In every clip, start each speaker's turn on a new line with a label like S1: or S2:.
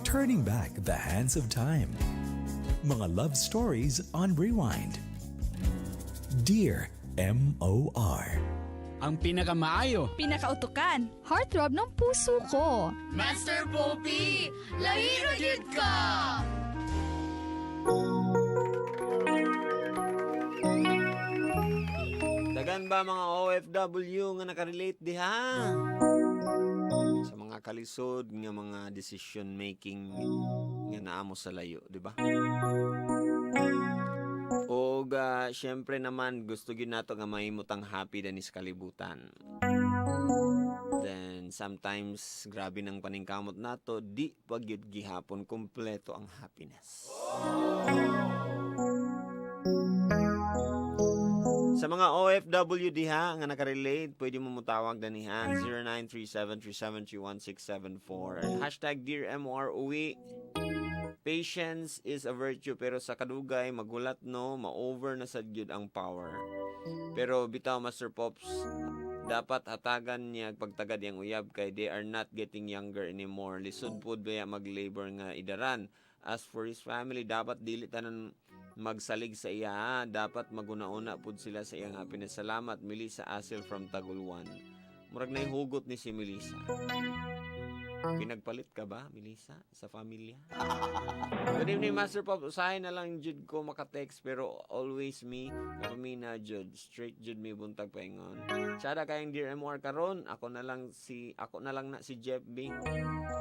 S1: Turning back the hands of time. Mga love stories on rewind. Dear M.O.R.
S2: Ang pinakamaayo.
S3: Pinakautukan, heartthrob ng puso ko.
S4: Master Poppy, lahiro jud ka!
S5: Dagan ba mga OFW nga nakarelate diha? Sa mga kalisod nga mga decision making nga naamo sa layo, di ba? O syempre naman gusto gyud nato nga mahimutang happy din sa kalibutan. Then sometimes grabe nang paningkamot nato, di pag gyud gihapon kumpleto ang happiness. Sa mga OFW diha nga nakarelate, pwede mo mutawag danihan 0937-373-1674. Hashtag Dear MRUE. Patience is a virtue pero sa kadugay magulat no, ma-over na sad gyud ang power. Pero bitaw Master Pops, dapat hatagan niya pagtagad yang uyab kay they are not getting younger anymore. Lisod pud baya mag-labor nga idaran. As for his family, dapat dili tanan magsalig sa iya, dapat maguna-una pud sila sa iyang happiness. Salamat, Melissa Asil from Taguluan. Murag na hugot ni si Melissa. Pinagpalit ka ba, Melissa, sa pamilya? Good evening, Master Pop. Usahay na lang jud ko maka-text pero always me, kapamina jud. Straight jud mi buntag paingon. Sada kayang Dear MR karon, ako na lang na si Jeff B.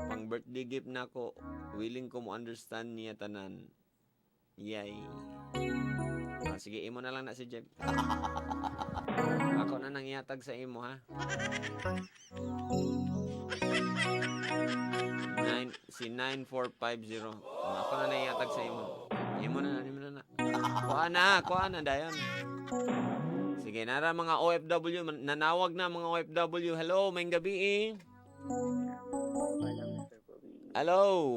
S5: Pang birthday gift na ko, willing ko mo understand niya tanan. Yay. Sige, imo na lang na si Jeff. Ako na nang ihatag sa imo, ha? Si 9450. Ako na nang ihatag sa imo. Imo na. Kuha na, dayon. Sige, nara mga OFW. Nanawag na mga OFW. Hello, may gabi Hello.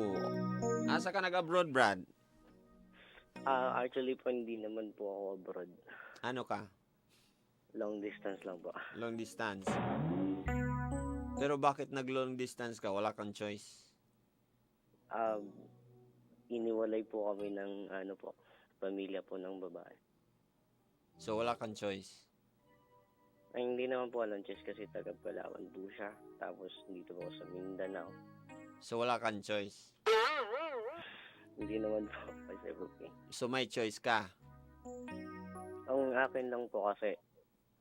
S5: Asa ka nag-abroad, Brad?
S6: Actually po, hindi naman po ako abroad.
S5: Ano ka?
S6: Long distance lang po.
S5: Long distance. Pero bakit nag-long distance ka? Wala kang choice.
S6: Iniwalay po kami ng pamilya po ng babae.
S5: So, wala kang choice.
S6: Ay, hindi naman po alam choice kasi taga Palawan po siya. Tapos dito po sa Mindanao.
S5: So, wala kang choice.
S6: Hindi naman po kasi okay.
S5: So, may choice ka.
S6: Ang akin lang po kasi,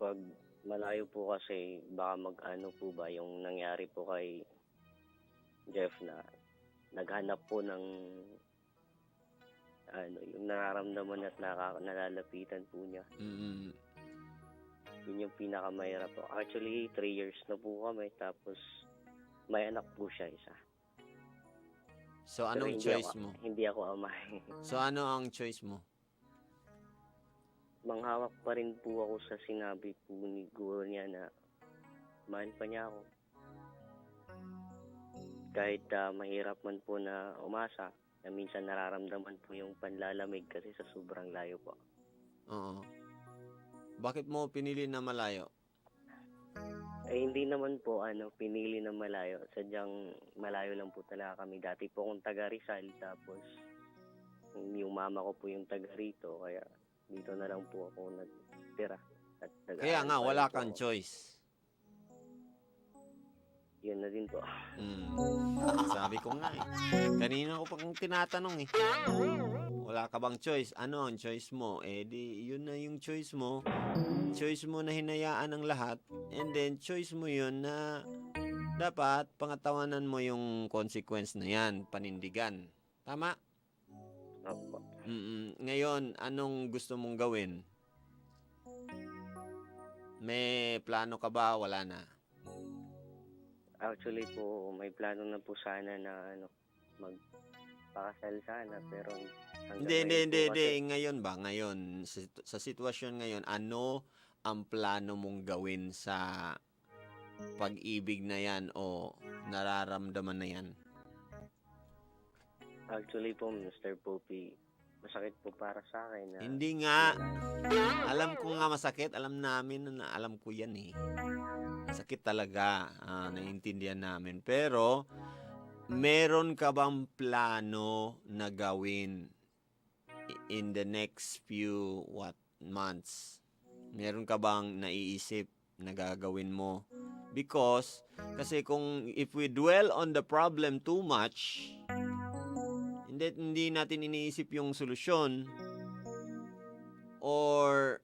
S6: pag malayo po kasi, baka po ba yung nangyari po kay Jeff na naghanap po ng yung nararamdaman at nalalapitan po niya.
S5: Mm-hmm.
S6: Yun yung pinakamahirap po. Actually, 3 years na po kami, tapos may anak po siya isa.
S5: So, anong choice mo?
S6: Hindi ako ama.
S5: So, ano ang choice mo?
S6: Manghawak pa rin po ako sa sinabi po ni guro niya na mahal pa niya ako. Kahit mahirap man po na umasa, na minsan nararamdaman po yung panlalamig kasi sa sobrang layo po.
S5: Oo. Bakit mo pinili na malayo?
S6: Hindi naman po pinili na malayo. Sadyang malayo lang po talaga kami. Dati po akong taga Rizal, tapos yung mama ko po yung taga rito, kaya dito na lang po ako nagtira.
S5: Kaya nga, wala kang choice.
S6: Yun na din po.
S5: Sabi ko nga eh. Kanina ko pa kung tinatanong eh. Wala ka bang choice? Ano ang choice mo? Di yun na yung choice mo. Choice mo na hinayaan ang lahat. And then, choice mo yun na dapat pangatawanan mo yung consequence na yan. Panindigan. Tama?
S6: Opo.
S5: Ngayon, anong gusto mong gawin? May plano ka ba? Wala na.
S6: Actually po, may plano na po sana na magpakasal sana, pero
S5: Hindi. Ngayon ba? Ngayon, sa sitwasyon ngayon, ano ang plano mong gawin sa pag-ibig na yan o nararamdaman na yan?
S6: Actually po, Mr. Poppy, masakit po para sa akin na...
S5: Hindi nga. Alam ko nga masakit. Alam namin na alam ko yan eh. Sakit talaga. Naiintindihan namin. Pero, meron ka bang plano na gawin in the next few months? Meron ka bang naiisip na gagawin mo? Because, kasi kung if we dwell on the problem too much, hindi natin iniisip yung solusyon, or,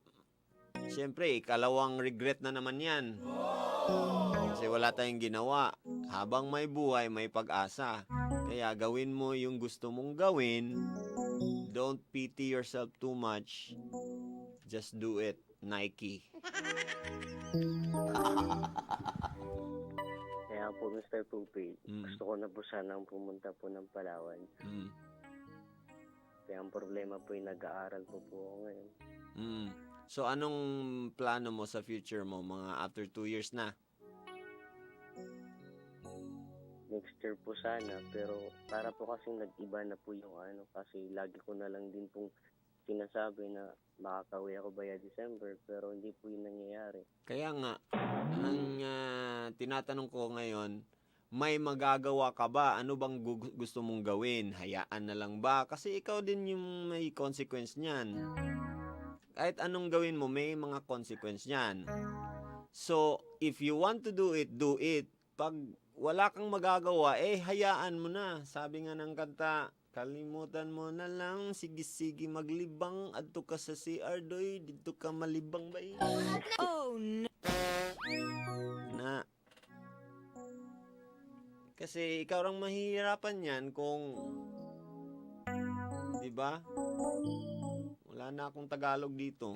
S5: siyempre, ikalawang regret na naman yan. Kasi wala tayong ginawa. Habang may buhay, may pag-asa. Kaya gawin mo yung gusto mong gawin. Don't pity yourself too much. Just do it. Nike.
S6: Kaya po, Mr. Pupi,
S5: Mm.
S6: gusto ko na po sanang pumunta po ng Palawan.
S5: Mm.
S6: Kaya ang problema po yung nag-aaral po ako ngayon.
S5: Mm. So, anong plano mo sa future mo? Mga after 2 years na?
S6: Next year po sana, pero para po kasing nag-iba na po yung kasi lagi ko na lang din pong sinasabi na makakauwi ako by December, pero hindi po yun nangyayari.
S5: Kaya nga, ang tinatanong ko ngayon, may magagawa ka ba? Ano bang gusto mong gawin? Hayaan na lang ba? Kasi ikaw din yung may consequence niyan. Kahit anong gawin mo, may mga consequence niyan. So, if you want to do it, do it. Pag wala kang magagawa, hayaan mo na. Sabi nga ng kanta, kalimutan mo na lang, sige-sige maglibang, adto ka sa CR doy, dito ka malibang ba?
S3: Oh, no.
S5: Na. Kasi ikaw lang mahihirapan yan kung, di ba? Wala na akong Tagalog dito.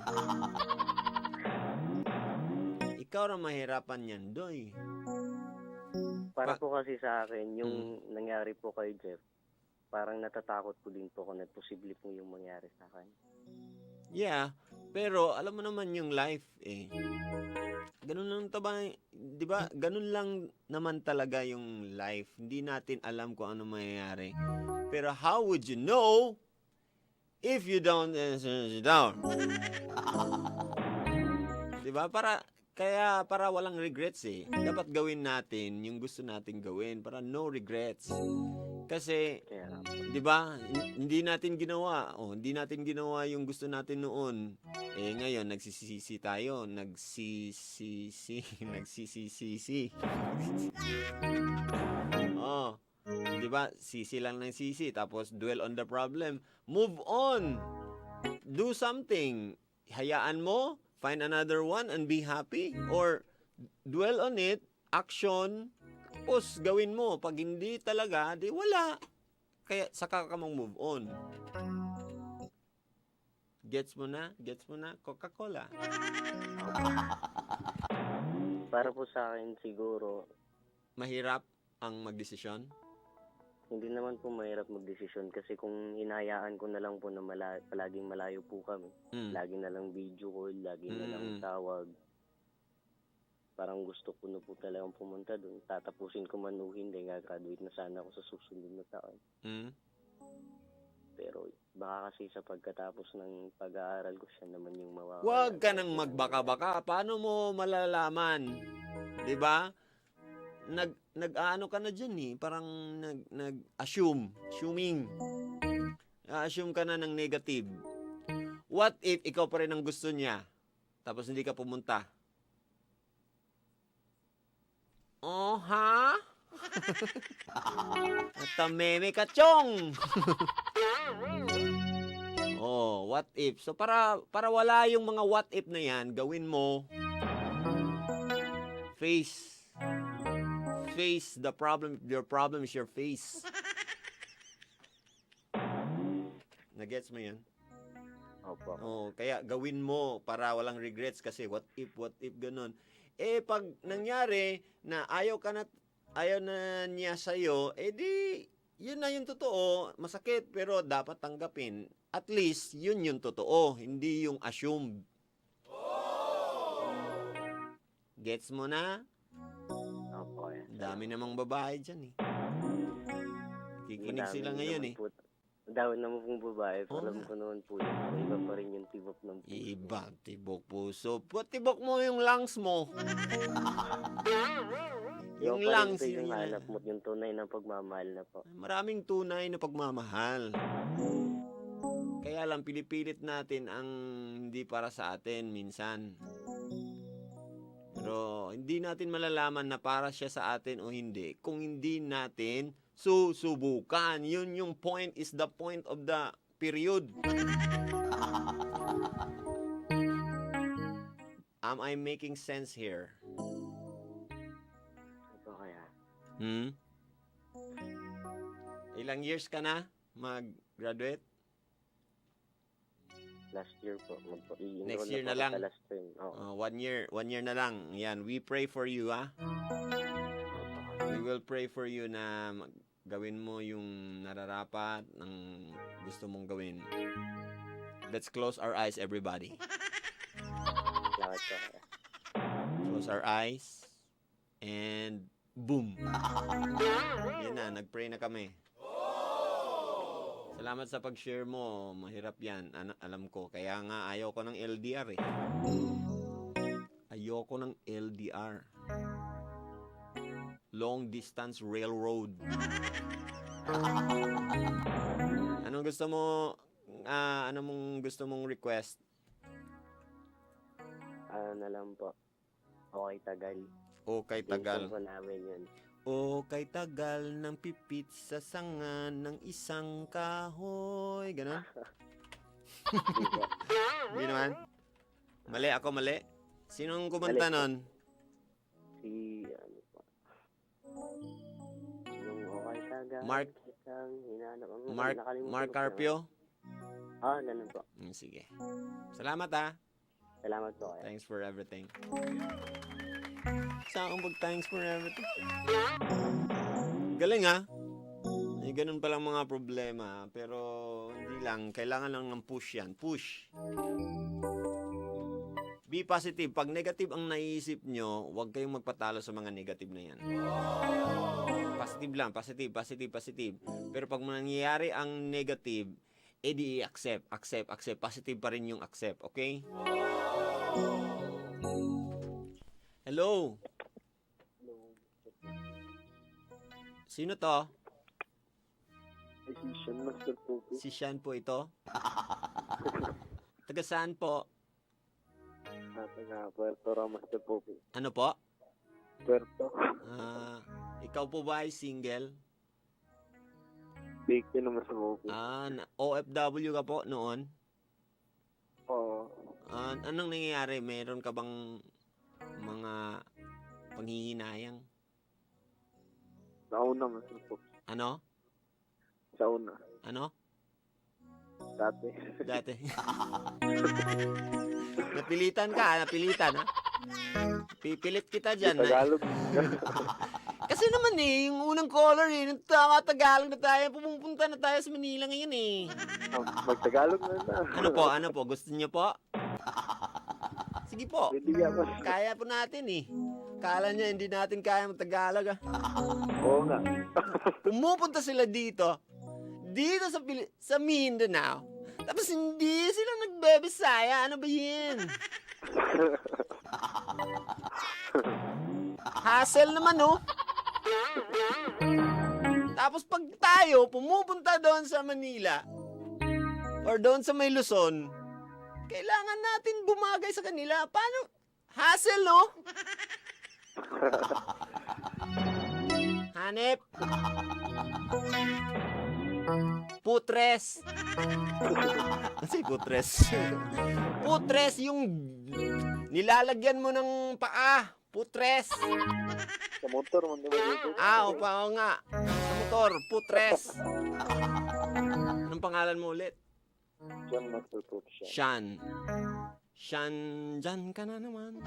S5: Ikaw lang mahirapan yan, doy.
S6: Para po kasi sa akin, yung nangyari po kay Jeff, parang natatakot po din po ako na posible po yung mangyari sa akin.
S5: Yeah, pero alam mo naman yung life Ganun lang taba, 'di ba? Ganun lang naman talaga yung life. Hindi natin alam kung ano mangyayari. Pero how would you know if you don't down? 'Di ba? Para walang regrets Dapat gawin natin yung gusto nating gawin para no regrets. Kasi
S6: Kaya
S5: 'di ba? Hindi natin ginawa. Hindi natin ginawa yung gusto natin noon. Ngayon nagsisisi tayo, nagsisisi. 'Di ba? Sisi lang ng sisi tapos dwell on the problem. Move on. Do something. Hayaan mo, find another one and be happy, or dwell on it, action, tapos gawin mo. Pag hindi talaga, di wala. Kaya saka ka mong move on. Gets mo na? Coca-Cola.
S6: para po sa akin siguro,
S5: Mahirap ang magdesisyon?
S6: hindi naman po mahirap magdesisyon kasi kung hinahayaan ko na lang po na palaging malayo po kami, lagi na lang video call, lagi na lang tawag, parang gusto ko na po talagang pumunta doon. Tatapusin ko man o hindi, gagraduate na sana ako sa susunod na taon. Pero baka kasi sa pagkatapos ng pag-aaral ko, siya naman yung mawawala.
S5: Huwag ka nang magbaka-baka. Paano mo malalaman? 'Di ba? Nag-aano ka na dyan parang assuming. Assume ka na ng negative. What if ikaw pa rin ang gusto niya, tapos hindi ka pumunta? Oh, ha? Tameme ka, chong! What if? So, para wala yung mga what if na yan, gawin mo, face the problem. Your problem is your face. Nagets mo yan?
S6: Opo.
S5: Kaya gawin mo para walang regrets kasi what if ganun. Pag nangyari na ayaw na niya sa'yo, di, yun na yung totoo. Masakit, pero dapat tanggapin. At least, yun yung totoo, hindi yung assumed. Gets mo na?
S6: Opo.
S5: Dami namang babae dyan Kikinig sila ngayon
S6: Dami naman pong babae. Alam ko naman po yun. Iba pa rin yung tibok ng puso.
S5: Iba, tibok puso. Tibok mo yung lungs mo. Yung
S6: pa
S5: lang
S6: rin po yung
S5: sila.
S6: hanap mo, yung tunay na pagmamahal na po.
S5: Maraming tunay na pagmamahal. Kaya lang pinipilit natin ang hindi para sa atin minsan. Pero hindi natin malalaman na para siya sa atin o hindi kung hindi natin susubukan. Yun yung point, is the point of the period. Am I making sense here?
S6: Ito kaya.
S5: Ilang years ka na mag-graduate?
S6: Last year po.
S5: Next year na lang.
S6: Last term. Oo.
S5: 1 year na lang. Yan, we pray for you, ha? We will pray for you na gawin mo yung nararapat ng gusto mong gawin. Let's close our eyes, everybody.
S6: Salamat po kaya.
S5: Close our eyes. And boom. Yan na, nag-pray na kami. Salamat sa pag-share mo. Mahirap yan. Alam ko. Kaya nga ayaw ko ng LDR eh. Ayoko ng LDR. Long Distance Railroad. Anong gusto mo? Ano mong gusto mong request?
S6: Ano na lang po. Okay, tagal.
S5: Okay, tagal.
S6: Minsan po namin yun.
S5: O kay tagal ng pipit sa sanga ng isang kahoy. Ganon?
S6: Hindi po.
S5: Hindi naman? Mali, ako mali. Sinong kumanta
S6: Mali po.
S5: nun?
S6: Si, ano po. Yung okay, tagal.
S5: Mark-
S6: Isang hinanap. Nakalimutan
S5: Mark
S6: ko na.
S5: Carpio?
S6: Ganun po.
S5: Sige. Salamat ha.
S6: Salamat po kaya.
S5: Thanks for everything. Saan pag thanks for everything? Galing ha? May ganun palang mga problema. Pero hindi lang. Kailangan lang ng push yan. Push. Be positive. Pag negative ang naiisip nyo, huwag kayong magpatalo sa mga negative na yan. Positive lang. Positive, positive, positive. Pero pag nangyayari ang negative, edi accept, accept, accept. Positive pa rin yung accept. Okay? Hello? Sino to?
S6: Decision Master po.
S5: Si Sean po ito? Taga saan po?
S6: Taga Puerto Master po.
S5: Ano po?
S6: Puerto.
S5: Ikaw po ba ay single?
S6: Big naman sa po.
S5: OFW ka po noon?
S6: Oo.
S5: Anong nangyayari? Meron ka bang mga panghihinayang?
S6: Sa una, Master po.
S5: Ano?
S6: Sa una.
S5: Ano?
S6: Dati.
S5: Dati. Napilitan ka, napilitan ha? Pipilit kita dyan.
S6: Tagalog.
S5: Kasi naman yung unang caller Tagalog na tayo. Pumunta na tayo sa Manila ngayon
S6: Magtagalog na.
S5: Ano po? Gusto niyo po? Sige po.
S6: Pwede nga po.
S5: Kaya po natin Kala niya hindi natin kaya mag-Tagalog
S6: Oo nga.
S5: Pumupunta sila dito sa Mindanao. Tapos hindi sila nagbe-Bisaya. Ano ba yan? Hassle naman Tapos pag tayo pumupunta doon sa Manila or doon sa may Luzon, kailangan natin bumagay sa kanila. Paano? Hassle, Hanep. Putres. Kasi putres. Putres yung nilalagyan mo ng paa. Putres.
S6: Sa motor, man diba dito?
S5: Oo nga. Sa motor, putres. Anong pangalan mo ulit?
S6: John Master po siya.
S5: Sean, dyan ka na naman.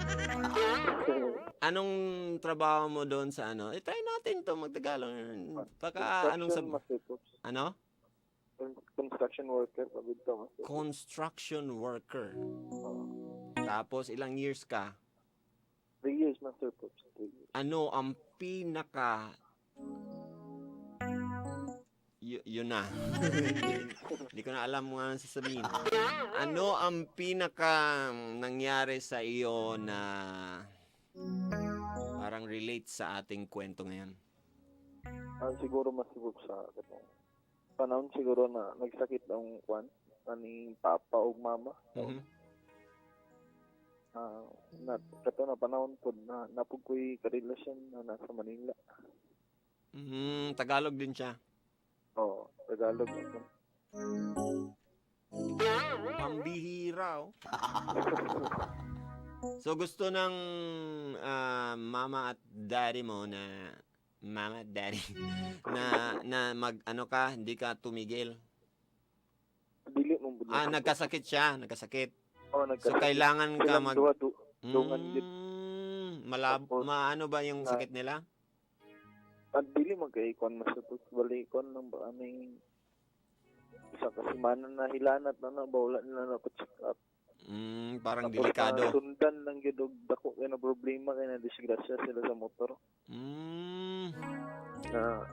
S5: Anong trabaho mo doon sa ano? Try natin to magtagalog. Baka anong
S6: Master po.
S5: Ano?
S6: Construction worker.
S5: Construction worker. Tapos ilang years ka?
S6: 3 years, Master po. 3 years.
S5: Ano ang pinaka yun na. Hindi ko na alam kung anong sasabihin. Ano ang pinaka nangyari sa iyo na parang relate sa ating kwento ngayon?
S7: Siguro masibog sa katong panahon siguro na nagsakit ang kwan kaning papa o mama.
S5: Mhm.
S7: Kato na panahon po na napug ko'y karelasyon na nasa Manila.
S5: Tagalog din siya.
S7: Oo, Tagalog ako.
S5: Pambihira, oh. So gusto ng mama at daddy mo na mama at daddy na mag ano ka, hindi ka tumigil.
S7: Dili mo po.
S5: Nagkasakit siya, nagkasakit.
S7: Oo,
S5: So kailangan ka
S7: Silang
S5: mag
S7: dungan gid.
S5: Ano ba yung sakit nila?
S7: At dili man kay kwan masupos balikon ng ba aning isa ka semana na hilanat na bawla nila na check up.
S5: Parang
S7: Tapos,
S5: delikado.
S7: sundan lang gid og dako kay na problema kay na disgrasya sila sa motor. Na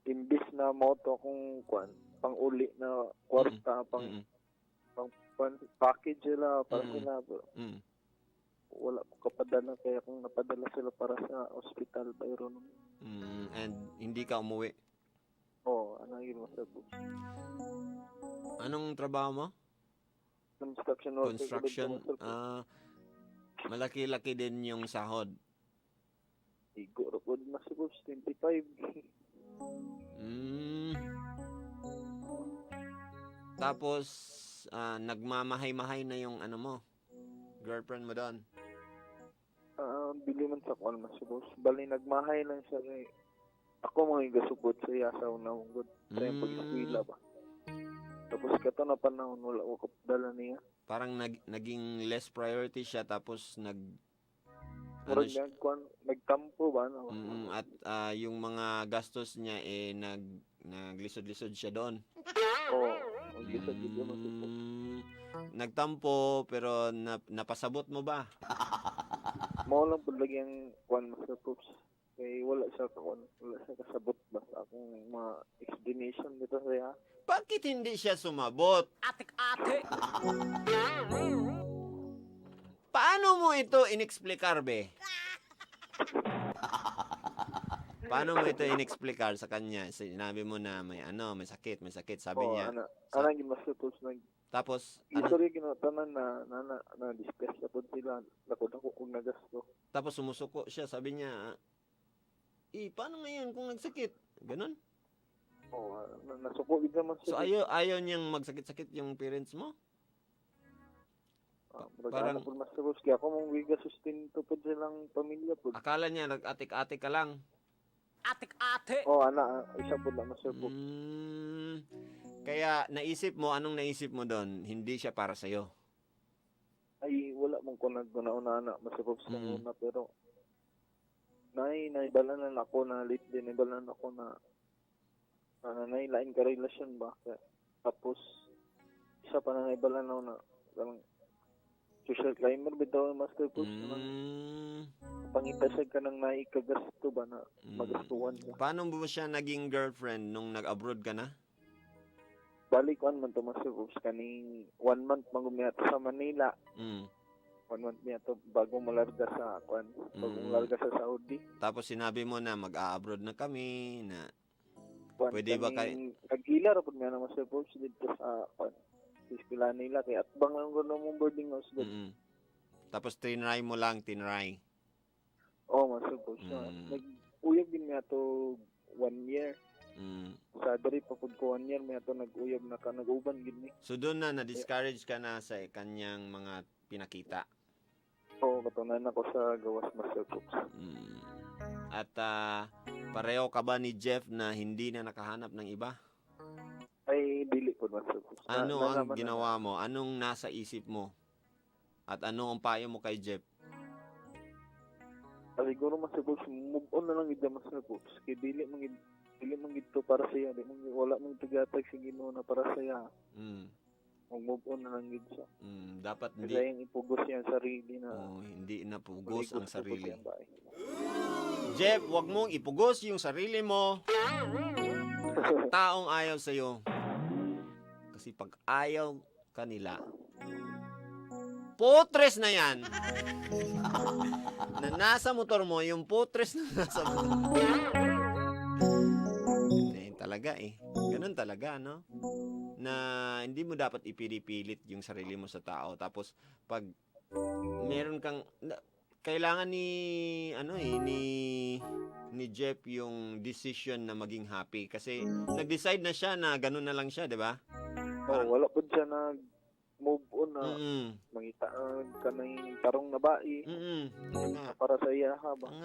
S7: imbis na moto kung kwan pang-uli na kwarta pang package sila para sila wala ko kapadala kaya kung napadala sila para sa ospital bayron.
S5: And hindi ka umuwi.
S7: Ano yun masabog.
S5: Anong trabaho mo?
S7: Construction worker.
S5: Construction. Malaki-laki din yung sahod.
S7: Siguro po masabog 25.
S5: Tapos nagmamahay-mahay na yung ano mo, girlfriend mo doon.
S7: Bili man sa kwan masabog. Bali nagmahay lang siya kay ako mga gasupot sa iya sa unang good. Kaya pag-eskwela ba. Tapos kato na panahon wala ko kapadala niya.
S5: Parang naging less priority siya tapos
S7: Murag nagtampo ba no?
S5: At yung mga gastos niya naglisod-lisod siya doon.
S7: Maglisod dito masabog.
S5: Nagtampo pero napasabot mo ba?
S7: Mao lang pud lagi ang kwan masabog. Kay wala siya kasabot ba sa akong mga explanation dito sa
S5: Bakit hindi siya sumabot?
S2: Atik-ate!
S5: Paano mo ito inexplikar, be? Paano mo ito inexplikar sa kanya? Sinabi mo na may sakit, sabi niya.
S7: Ana gimasupos
S5: Tapos,
S7: history ginatanan na discuss na po sila lakod ako kung nagasto.
S5: Tapos sumusuko siya, sabi niya, paano ngayon kung nagsakit? Ganon?
S7: Nasuko gid naman
S5: So
S7: siya.
S5: ayaw niyang magsakit-sakit yung parents mo?
S7: Parang po masupos kaya ako mong wiga sustento po silang pamilya po.
S5: Akala niya nag-atik-atik ka lang.
S2: Atik-ate!
S7: Isa po lang masupos.
S5: Kaya anong naisip mo doon? Hindi siya para sa'yo.
S7: Ay wala mong kunag na masupos sa una pero naibalan na ako na late din naibalan ako na nailain ka relasyon ba tapos isa pa na naibalan ako na parang social climber bitaw master post pangitasag ka ng naikagasto ba na magastuhan ka.
S5: Paano mo siya naging girlfriend nung nag-abroad ka na?
S7: Balik 1 month to master post kaning 1 month magumiyato sa Manila. 1 month niya to bago malarga sa bagong larga sa Saudi.
S5: Tapos sinabi mo na mag-a-abroad na kami na
S7: Pwede ba kayo? Nag-ila ra pud nga naman sa post dito sa eskwela nila kay atbang lang ko mong boarding house doon.
S5: Tapos tinry mo lang.
S7: Masupos na. Nag-uyab din nga to 1 year. Sa diri pa pud ko 1 year may ato nag-uyab na ka nag-uban gid ni.
S5: So doon na-discourage ka na sa kanyang mga pinakita.
S7: Katunan ako sa gawas masupos.
S5: At pareho ka ba ni Jeff na hindi na nakahanap ng iba?
S7: Ay dili pud masupos.
S5: Ano ang ginawa mo? Anong nasa isip mo? At ano ang payo mo kay Jeff?
S7: Siguro masupos move on na lang gid masupos. Kay dili man gid para sa iya, wala man tigatag sa Ginoo na para sa iya. Mag-move on na lang gid siya.
S5: Dapat hindi.
S7: Kaya yung ipugos niya ang sarili na.
S5: Hindi napugos ang sarili. Jeff, wag mong ipugos yung sarili mo. Taong ayaw sa'yo. Kasi pag ayaw kanila, potres na yan, na nasa motor mo, yung potres na nasa motor. Talaga Ganun talaga, no? Na hindi mo dapat ipinipilit yung sarili mo sa tao. Tapos, pag meron kang... kailangan ni Jeff yung decision na maging happy. Kasi, nag-decide na siya na ganun na lang siya, di ba?
S7: Wala po siya nag-move on na mangita ka na yung tarong na bai. Para sa iya habang.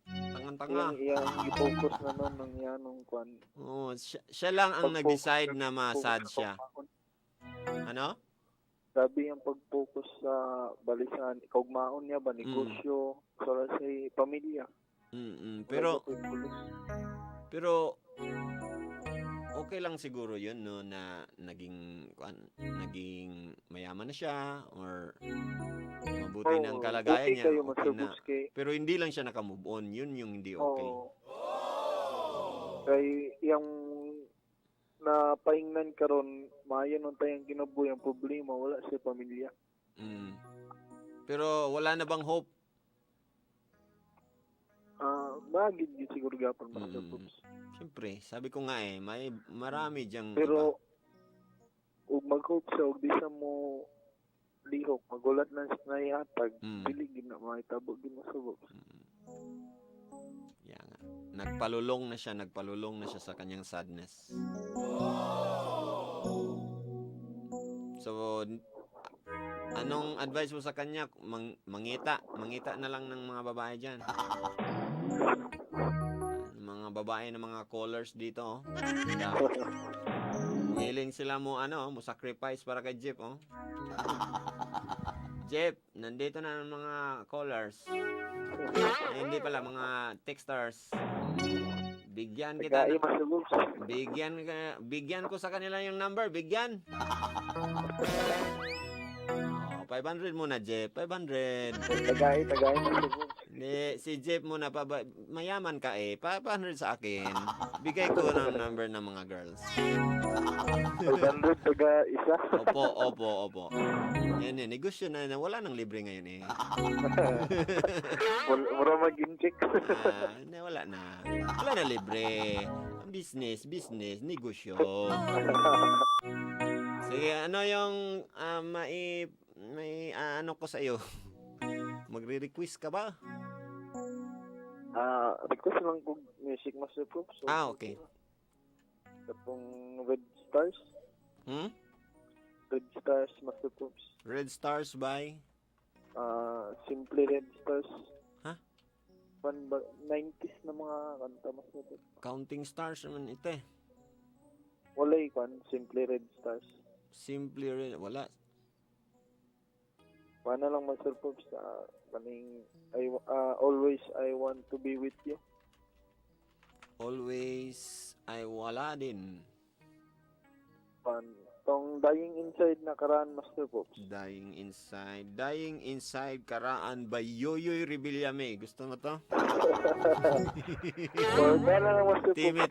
S5: Tangan-tanga.
S7: Iyang i-focus na nun ng yanong kwan.
S5: Oo, siya lang ang nag-decide na masad siya. Ano?
S7: Sabi ang pag-focus sa balisan, kaugmaon niya ba, negosyo, para sa pamilya.
S5: Pero, okay lang siguro yun, no, na naging mayaman na siya, or mabuti ng kalagayan niya. Okay na. Pero hindi lang siya naka-move on. Yun yung hindi okay.
S7: Kay yung napaingnan karon maayo nun tayong kinabuhi ang problema, wala sa pamilya.
S5: Pero wala na bang hope?
S7: Magid yun siguro gapon, Master Pops.
S5: Siyempre, sabi ko nga may marami diyang
S7: pero ug mag-hope siya, ug di sa mo lihok, magulat na siya na ihatag, dili gid na mahitabo gid masubok.
S5: Nga. Nagpalulong na siya sa kanyang sadness. So, anong advice mo sa kanya? Mangita na lang ng mga babae dyan. Mga babae na mga callers dito, willing sila mo sacrifice para kay Jeep, Jeep, nandito na ang mga callers. Hindi pala, mga texters. Bigyan kita. Bigyan ko sa kanila yung number. Bigyan. 500 muna, Jeff. 500.
S7: Tagay
S5: Hindi, si Jeff muna pa. Mayaman ka 500 sa akin. Bigay ko ng number ng mga girls.
S7: 500 taga isa.
S5: Opo. Yan negosyo na. Wala nang libre ngayon
S7: Wala mag-incheck.
S5: Wala na. Wala na libre. Business, negosyo. Sige, ano yung may ko sa iyo? Magre-request ka ba?
S7: Request lang kong music, Master Pops. So,
S5: okay.
S7: Tapong Red Stars. Red Stars, Master Pops.
S5: Red Stars by?
S7: Simply Red Stars. 90s na mga kanta, Master Pops.
S5: Counting Stars naman ito
S7: Wala Simply Red Stars.
S5: Simply Red, wala.
S7: Paano lang, Master Pops, always I want to be with you.
S5: Always ay wala din.
S7: Tong Dying Inside na karaan, Master Pops.
S5: Dying Inside karaan by Yoyoy Rebillame. Gusto mo to? Timmy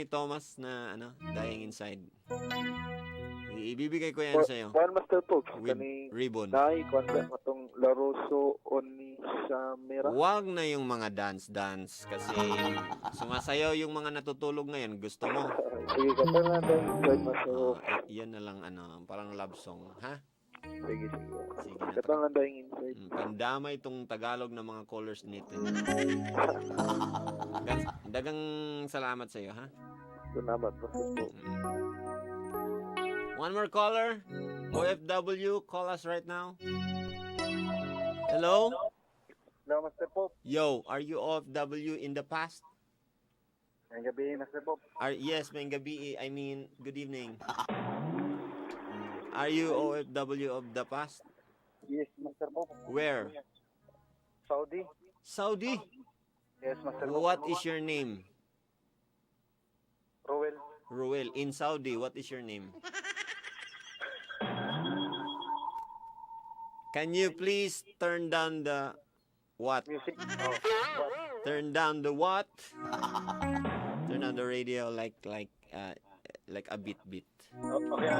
S5: Thomas na Dying Inside. Ibibigay ko yan sa iyo.
S7: Master Pops.
S5: With ribbon.
S7: Dahil matong Laroso Oni Samira.
S5: Huwag na yung mga dance kasi sumasayaw yung mga natutulog ngayon. Gusto mo?
S7: Sige, kata nga Dying Inside, Master Pops.
S5: Yan na lang parang love song, ha?
S7: Sige.
S5: Sige na.
S7: Kata nga Dying Inside.
S5: Pandama itong Tagalog na mga callers nito. Dagang salamat sa iyo, ha?
S7: Salamat, Master Pops.
S5: One more caller. OFW, call us right now. Hello?
S7: Hello, Master Pops.
S5: Yo, are you OFW in the past?
S7: Ngayong gabi, Master Pops.
S5: Yes, may gabi. I mean, good evening. Are you OFW of the past?
S7: Yes, Master Pops.
S5: Where? Saudi?
S7: Yes, Master Pops.
S5: What is your name?
S7: Ruel.
S5: In Saudi, what is your name? Can you please turn down the what?
S7: Music.
S5: Turn down the what? Turn down the radio like a bit.
S7: Okay.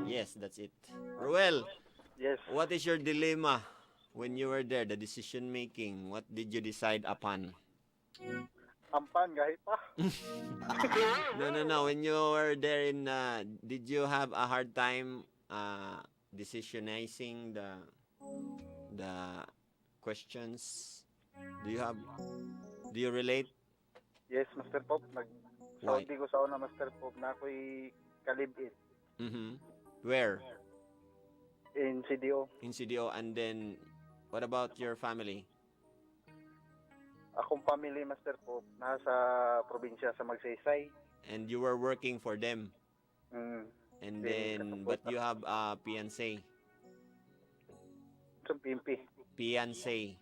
S5: Yes, that's it. Ruel,
S7: Yes.
S5: What is your dilemma when you were there, the decision making? What did you decide upon?
S7: Ampan, kahit pa.
S5: No. When you were there did you have a hard time decisionizing the questions? Do you relate?
S7: Yes, Master Pop.
S5: Why?
S7: Nag-Saudi ko sa una, Master Pop, na ako'y kalibit
S5: Mm-hmm. Where?
S7: in CDO.
S5: In CDO. And then, what about your family?
S7: Akong family, Master Pop, nasa probinsya sa Magsaysay.
S5: And you were working for them.
S7: Mm.
S5: And
S7: Then,
S5: then, but you have a fiancé.
S7: Sa Pimpi.
S5: Fiancé.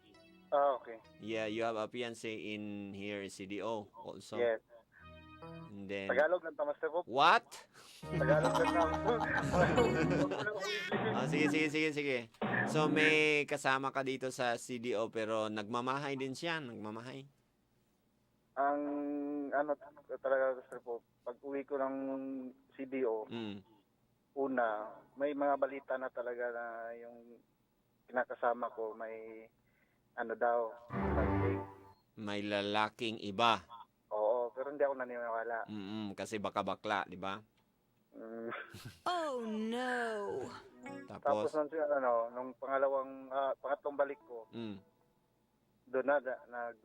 S7: Okay.
S5: Yeah, you have a fiancé in here, CDO also.
S7: Yes.
S5: And then,
S7: Tagalog lang ta, Master Pop.
S5: what?
S7: Tagalog lang ta.
S5: Sige. So, may kasama ka dito sa CDO pero nagmamahay din siya. Nagmamahay.
S7: Ang ano talaga, Master Pop, pag uwi ko ng CDO, una, may mga balita na talaga na yung kinakasama ko may ano daw, something.
S5: May lalaking iba.
S7: Oo, pero hindi ako naniniwala.
S5: Kasi baka bakla, di ba?
S7: Mm.
S3: Oh no!
S7: Tapos
S5: Tapos,
S7: nung pangatlong balik ko, doon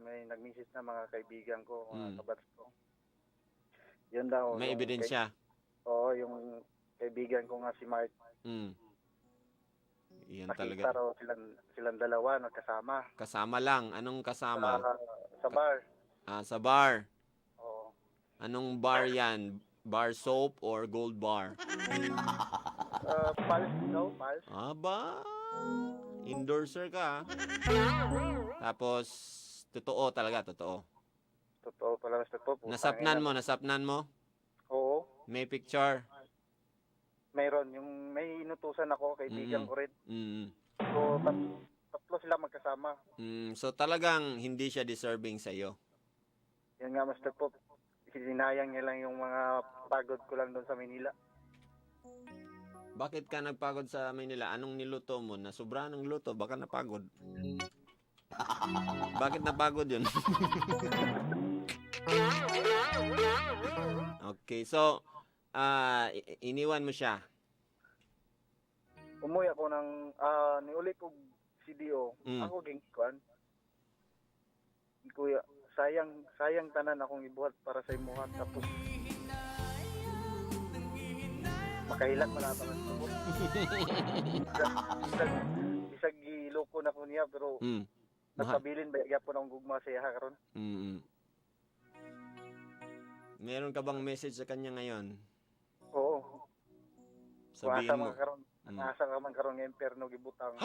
S7: may nag-message na mga kaibigan ko, mga kabats ko. Yun daw.
S5: may ebidensya.
S7: Oo, yung kaibigan ko nga si Mark.
S5: Yan
S7: Nakita
S5: talaga.
S7: raw silang dalawa nagkasama.
S5: Kasama lang. Anong kasama?
S7: Sa bar.
S5: Sa bar.
S7: Oo.
S5: Anong bar yan? Bar soap or gold bar?
S7: Pals daw, pals.
S5: Aba, endorser ka. Tapos, totoo talaga, totoo.
S7: Totoo pala, Mr. Pop.
S5: Nasapnan mo?
S7: Oo.
S5: May picture?
S7: Mayroon. May inutusan ako, kaibigan ko rin. So, tatlo sila magkasama.
S5: So, talagang hindi siya deserving sa'yo.
S7: Yan nga, Mr. Pop. Hinayang niya lang yung mga pagod ko lang doon sa Manila.
S5: Bakit ka nagpagod sa Manila? Anong niluto mo? Nasubra ng luto, baka napagod. Bakit napagod yun? Okay, so, iniwan mo siya.
S7: Umuwi ako niuli ko CDO. Ako gingkuan. Kuya, sayang tanan akong ibuhat para sa imuhan. Tapos, makahilat man natin ang sabot. Isag giloko na ko niya, pero nagpabilin ba po ng gugma sa iya karon.
S5: Meron ka bang message sa kanya ngayon?
S7: Oo.
S5: Sabihin mo.
S7: Asa ka man karon ng imperno gibutang.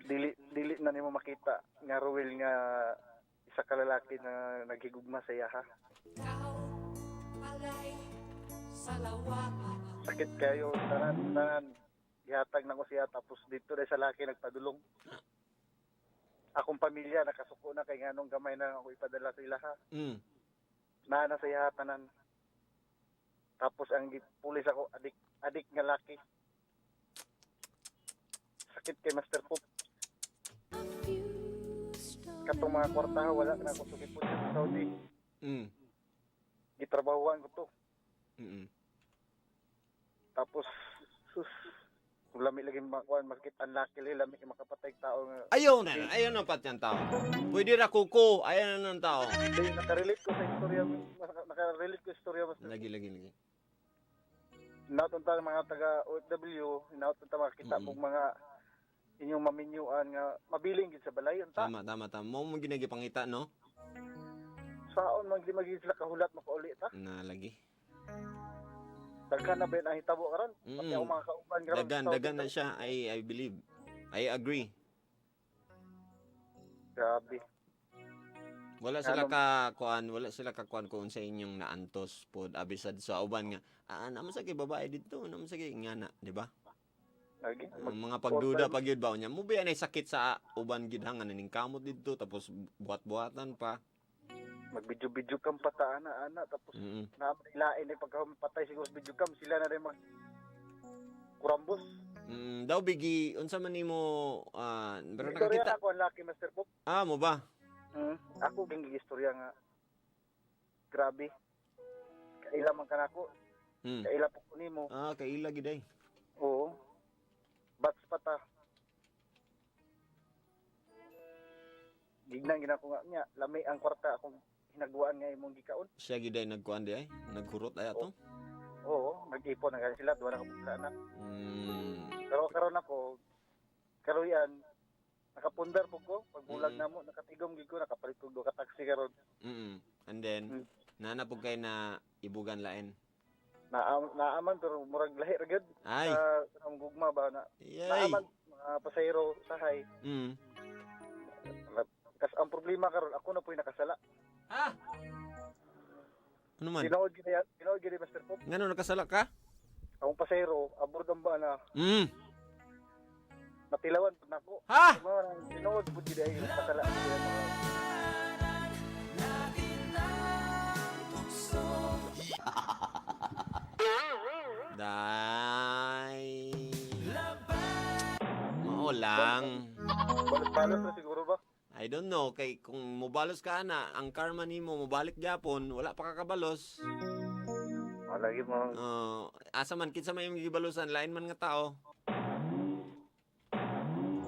S7: Dili na nimo makita nga Ruel nga isa ka lalaki na naghigugma sa iya ha. Sakit kayo tanan ihatag na ko siya tapos dito dahil sa laki nagpadulong. Akong pamilya nakasuko na kay nganong gamay na ako ipadala sa ila ha. Na sa iya tanan. Tapos ang pulis ako adik nga laki. Sakit kay Master Pop. Katong mga kwarta wala na ako sugipon sa Saudi. Gitrabahuan ko to. Tapos sus lami lagi makita unlucky lami makapatay tao nga.
S5: Ayaw na pat yan tao. Pwede ra kuko, ayaw na ng tao.
S7: Nakarelate ko sa istorya, mas.
S5: Lagi.
S7: Nautunta mga taga OFW, nautunta makita mong mga inyong maminyuan nga mabiling gid sa balay unta.
S5: Tama. Mo ginagipangita, no?
S7: Saon man gid magi sila kahulat makauli ta.
S5: Na lagi.
S7: Daghan na ba na hitabo karon? Pati ako mga kauban karon.
S5: Dagan na siya. I believe. I agree.
S7: Grabe.
S5: Wala sila ka kuan kung sa inyong naantos pod abisad sa uban nga. Naman sa kay babae dito, naman sa kay ngana, di ba?
S7: Lagi.
S5: Ang mga pagduda pag yun ba niya. Mo ba yan ay sakit sa uban gid nga naning kamot dito tapos buhat-buhatan pa.
S8: magbidyo-bidyo kang pata ana tapos
S5: Mm.
S8: nailain ay pagkapatay siguro sa video cam sila na rin mag kurambos.
S5: Daw bigi unsa man nimo pero
S8: Istorya
S5: nakakita.
S8: ako ang Lucky Master Pop.
S5: Mo ba?
S8: Ako ging istorya nga grabe. Kaila man kanako,
S5: Mm.
S8: kaila po ko nimo.
S5: Kaila gid ay.
S8: Oo. Bats pata. Gignan ginako nga niya, lami ang kwarta akong hinagduan nga imong gikaon.
S5: Siya gid ay nagkuan di ay. Naghurot ay ato.
S8: Oo, nag-ipon na sila, duwa na kabukla na.
S5: Mm.
S8: Pero karon ako, karon yan, nakapundar po ko, pagbulag na mo, nakatigom gid ko, nakapalit ko do ka taxi karon.
S5: And then nanapog kay na ibugan lain.
S8: Naaman pero murag lahi ra gyud.
S5: Ay.
S8: Sa gugma ba na.
S5: Yay.
S8: Naaman mga pasahero sahay.
S5: Mm.
S8: Kas ang problema karon ako na po'y nakasala.
S5: Ano man?
S8: Tinood gid Master Pop.
S5: Ngano nakasala ka?
S8: Akong pasahero abroad ang ba na matilawan pud nako.
S5: Ha?
S8: Tinood pud gid ay nakasala.
S5: Day. Mao lang.
S8: Balos na siguro ba?
S5: I don't know kay kung mobalos ka na ang karma nimo mobalik gyapon wala pa kakabalos.
S8: Lagi mo.
S5: Asa man kinsa may gibalosan lain man nga tao.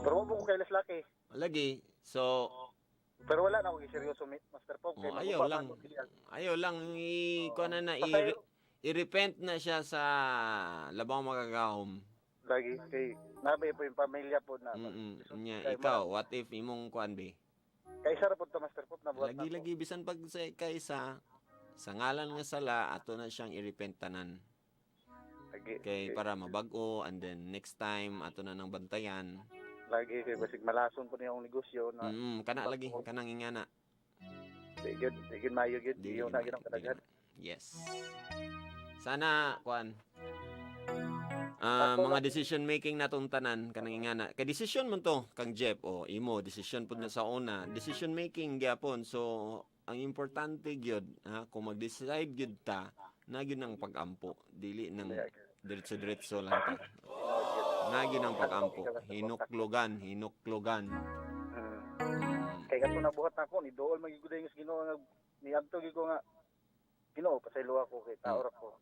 S8: Pero mo ko kay Laki.
S5: Lagi. So
S8: Pero wala na ako seryoso Master Pop kay
S5: ayaw lang. Ayaw lang kuan na i-repent na siya sa labang magagahom.
S8: Lagi kay nabe po yung pamilya po na.
S5: Nya ikaw what if imong kuan be?
S8: Kaysa ra po to Master Pop na buhat na.
S5: Lagi bisan pag kaysa sa ngalan nga sala ato na siyang i-repent tanan. Kay para mabag-o and then next time ato na nang bantayan.
S8: Lagi kay basig malason po niya ang negosyo na.
S5: Kana lagi kanang ingana.
S8: Digid mayo gid diyo na ginang kadaghan.
S5: Yes. Sana kuan mga decision making natong tanan kanang ingana. Kay decision man to kang Jeff imo decision pud na sa una. Decision making gyapon. So ang importante gyud kung mag-decide gyud ta na gyud ang pag-ampo dili nang diretso lang ta. Na gyud ang pag-ampo. Hinuklogan.
S8: Kay kato na buhat nako ni dool magiguday nga Ginoo nga niadto gyud ko nga Ginoo pasaylo ako kay tao ra ko.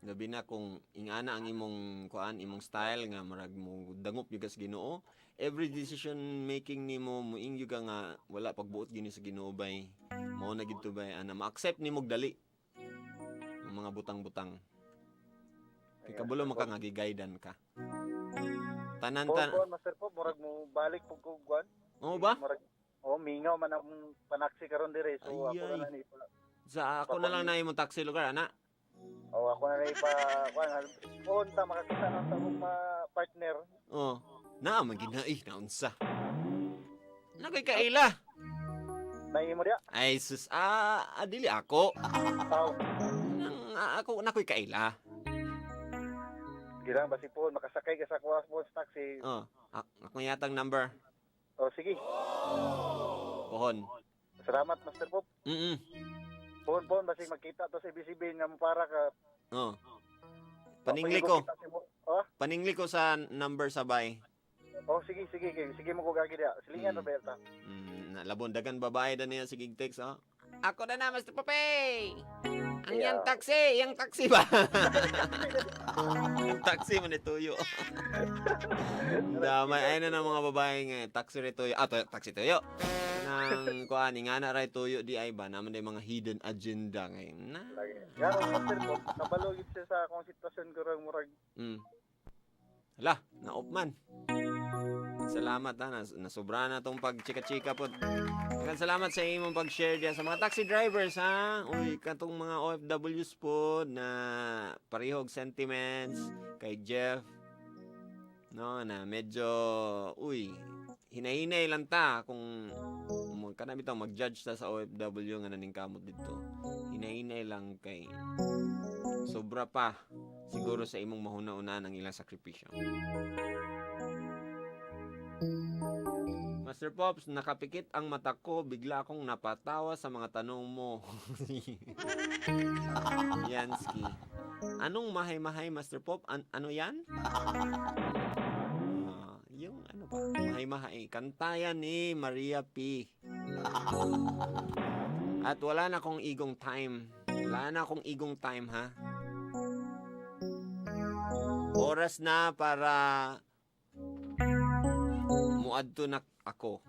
S8: Gabi
S5: na kung ingana ang imong imong style nga marag mo dangop gyud sa Ginoo. Every decision making nimo moingyo ka nga wala pagbuot gini sa Ginoo bay. Mao na gid to bay ana ma-accept nimo dali ang mga butang-butang. Kay kabulo maka nga gigaydan ka. Tanan
S8: Master Pop murag mo balik pug ko guan.
S5: Oo ba?
S8: Mingaw man ang panaksi karon dire so ako na ni.
S5: Sa ako na lang na imong taxi lugar ana.
S8: Ako na rin punta makakita ng tarong partner.
S5: Man ginaih na unsa. Nakoy kaila.
S8: Nahi mo dia?
S5: Ay sus dili ako. Ako nakoy kaila.
S8: Girang basi po makasakay ka sa Kuwas taxi.
S5: Ako yatang number.
S8: Sige.
S5: Pohon.
S8: Salamat Master Pop. Pohon basi magkita to sa ABCB nga mo para ka.
S5: Paningli ko sa number sabay.
S8: Sige mo ko gagi dia. Silingan na Berta.
S5: Labondagan babae na niya sige text Ako na Master Pope. Ang yang taxi ba? Yung taxi man ituyo. Damay ay na ng mga babae nga taxi rituyo. Taxi tuyo. Nang kuan nga na ray tuyo di ay ba naman day mga hidden agenda ngayon na.
S8: Garo Master Pop, kabalo gid siya sa akong sitwasyon ko rang murag.
S5: Hala, naop man. Salamat nasobra na tong pagchika-chika pod. Salamat sa imong pag-share diyan sa mga taxi drivers Uy, katong mga OFWs pod na parehog sentiments kay Jeff. No, na medyo hinahinay lang ta kung kana bitaw mag-judge ta sa OFW nga naning kamot dito. Hinahinay lang kay sobra pa siguro sa imong mahuna-una ng ilang sakripisyo. Mas Master Pops, nakapikit ang mata ko, bigla akong napatawa sa mga tanong mo. Yansky. Anong mahay-mahay, Master Pop? Ano yan? Yung ano ba? Mahay-mahay. Kantayan ni Maria P. At wala na akong igong time. Wala na akong igong time, ha? Oras na para muadto na ako.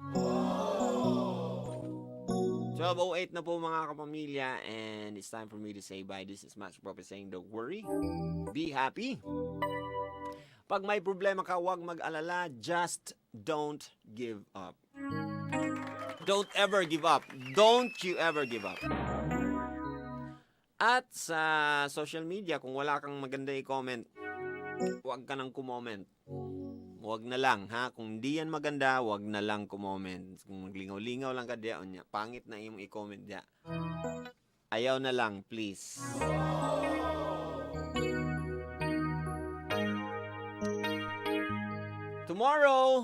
S5: 12:08 na po mga kapamilya, and it's time for me to say bye. This is Master Pop saying don't worry, be happy. Pag may problema ka, huwag mag-alala. Just don't give up. Don't ever give up. Don't you ever give up. At sa social media, kung wala kang maganda i-comment, huwag ka nang kumoment. Huwag na lang, ha? Kung di yan maganda, huwag na lang kumoment. Kung maglingaw-lingaw lang ka diyan, niya, pangit na yung i-comment diyan. Ayaw na lang, please. Tomorrow,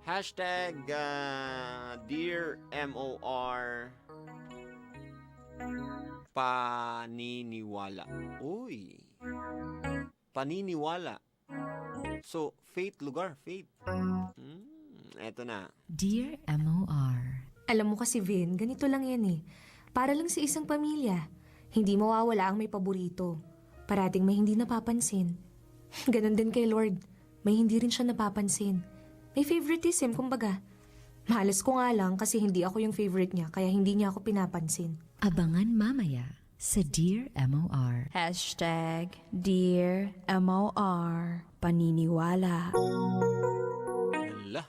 S5: hashtag Dear MOR Paniniwala. Uy. Paniniwala. So, faith, lugar, faith. Eto na.
S9: Dear MOR.
S10: Alam mo kasi, Vin, ganito lang yan eh. Para lang sa isang pamilya. Hindi mawawala ang may paborito. Parating may hindi napapansin. Ganon din kay Lord. May hindi rin siya napapansin. May favoritism, kumbaga. Mahalas ko nga lang kasi hindi ako yung favorite niya, kaya hindi niya ako pinapansin.
S9: Abangan mamaya sa Dear MOR.
S3: Hashtag Dear MOR Paniniwala.
S5: Hala.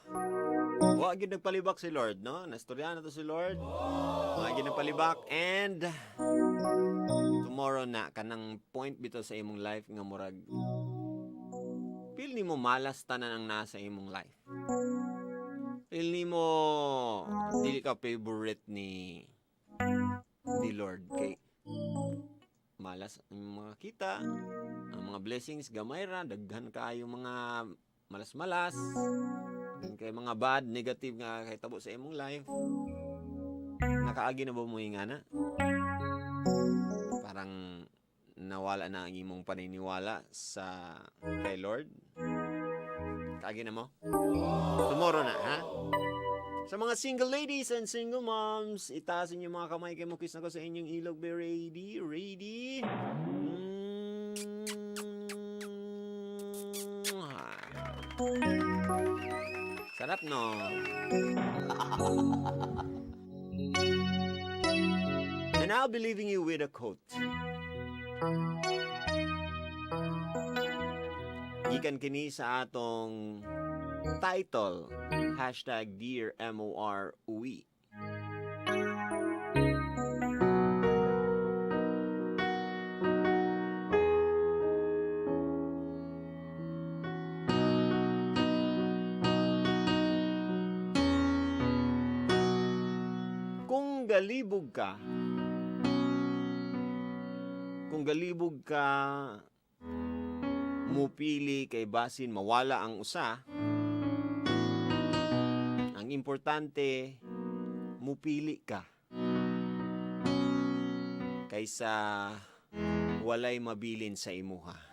S5: Huwag yun nagpalibak si Lord, no? Nastorya na to si Lord. Huwag yun nagpalibak. And tomorrow na, kanang point bito sa imong life nga murag. Feel ni mo malas tanan ang nasa imong life. Feel ni mo dili ka favorite ni Lord. Kay malas ang mga kita, ang mga blessings gamay ra, daghan kayo mga malas-malas, daghan kay mga bad, negative nga kahitabo sa imong life. Nakaagi na ba mo yung ana? Parang nawala na ang imong paniniwala sa kay Lord. Kaagi na mo? Tomorrow na, ha? Sa mga single ladies and single moms, itaasin yung mga kamay kay mukis na ko sa inyong ilog. Be ready? Ready? Sarap, no? And I'll be leaving you with a quote. Gikan kini sa atong title, hashtag Dear MOR Uwi. Kung galibog ka, mupili kay basin mawala ang usa, ang importante mupili ka kaysa walay mabilin sa imuha.